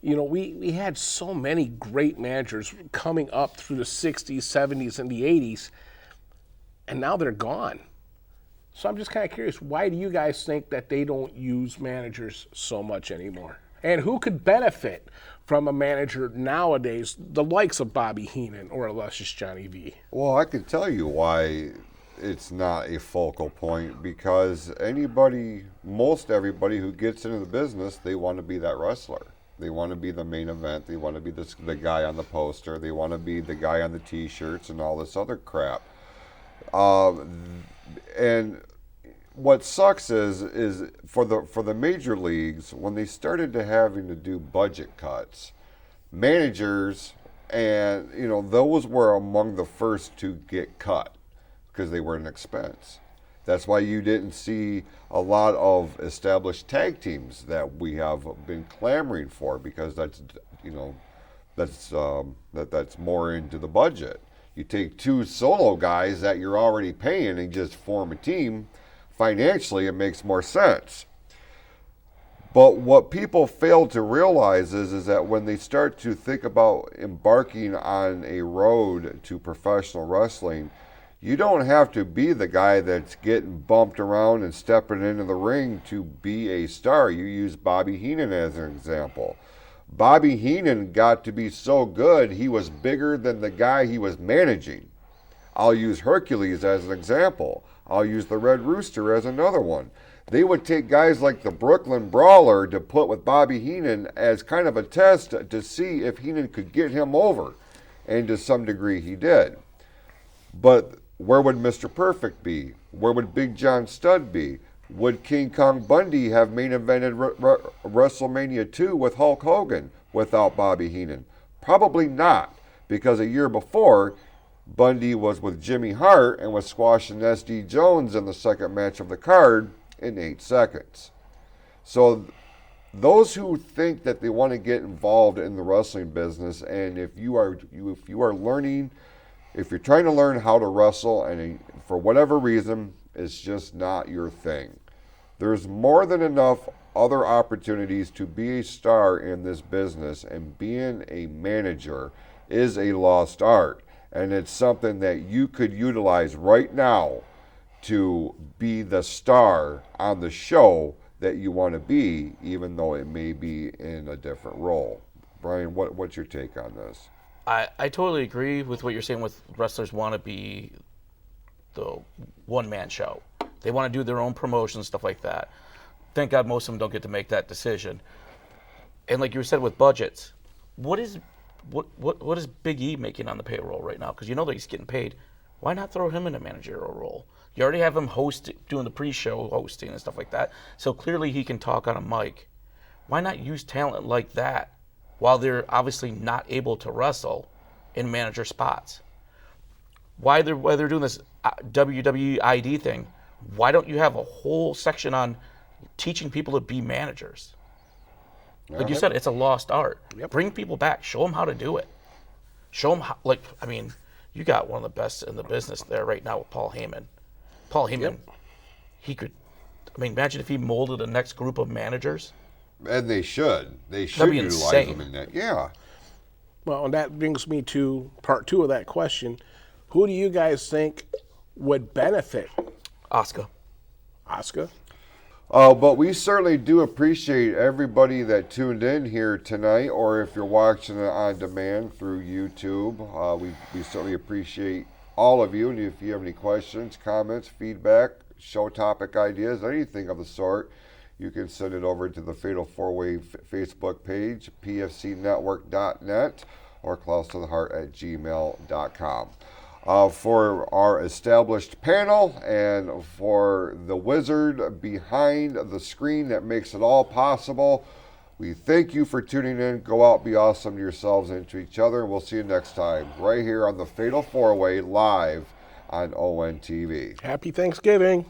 You know, we had so many great managers coming up through the 60s, 70s, and the 80s, and now they're gone. So I'm just kind of curious, why do you guys think that they don't use managers so much anymore? And who could benefit from a manager nowadays, the likes of Bobby Heenan or a luscious Johnny V? Well, I can tell you why it's not a focal point, because most everybody who gets into the business, they want to be that wrestler. They want to be the main event. They want to be the guy on the poster. They want to be the guy on the T-shirts and all this other crap. And what sucks is for the major leagues, when they started to having to do budget cuts, managers and, you know, those were among the first to get cut because they were an expense. That's why you didn't see a lot of established tag teams that we have been clamoring for, because that's more into the budget. You take two solo guys that you're already paying and just form a team. financially, it makes more sense. But what people fail to realize is that when they start to think about embarking on a road to professional wrestling, you don't have to be the guy that's getting bumped around and stepping into the ring to be a star. You use Bobby Heenan as an example. Bobby Heenan got to be so good, he was bigger than the guy he was managing. I'll use Hercules as an example. I'll use the Red Rooster as another one. They would take guys like the Brooklyn Brawler to put with Bobby Heenan as kind of a test to see if Heenan could get him over. And to some degree he did. But where would Mr. Perfect be? Where would Big John Studd be? Would King Kong Bundy have main evented WrestleMania 2 with Hulk Hogan without Bobby Heenan? Probably not, because a year before, Bundy was with Jimmy Hart and was squashing S.D. Jones in the second match of the card in 8 seconds. So those who think that they want to get involved in the wrestling business, and if you are learning, if you're trying to learn how to wrestle and for whatever reason it's just not your thing, there's more than enough other opportunities to be a star in this business, and being a manager is a lost art, and it's something that you could utilize right now to be the star on the show that you want to be, even though it may be in a different role. Brian, what's your take on this? I totally agree with what you're saying with wrestlers want to be the one-man show. They want to do their own promotion, stuff like that. Thank God most of them don't get to make that decision. And like you said with budgets, what is Big E making on the payroll right now? Because you know that he's getting paid. Why not throw him in a managerial role? You already have him doing the pre-show hosting and stuff like that. So clearly he can talk on a mic. Why not use talent like that while they're obviously not able to wrestle in manager spots? Why they're doing this WWE ID thing, why don't you have a whole section on teaching people to be managers? Like you said, it's a lost art. Yep. Bring people back. Show them how to do it. Show them how, you got one of the best in the business there right now with Paul Heyman. Paul Heyman, he could, imagine if he molded the next group of managers. And they should. They should utilize them in that. Yeah. Well, and that brings me to part 2 of that question. Who do you guys think would benefit? Asuka. But we certainly do appreciate everybody that tuned in here tonight, or if you're watching it on demand through YouTube. We certainly appreciate all of you. And if you have any questions, comments, feedback, show topic ideas, anything of the sort, you can send it over to the Fatal 4-Way Facebook page, pfcnetwork.net, or clousetotheheart@gmail.com. For our established panel and for the wizard behind the screen that makes it all possible, we thank you for tuning in. Go out, be awesome to yourselves and to each other, and we'll see you next time right here on the Fatal 4-Way live on ONTV. Happy Thanksgiving.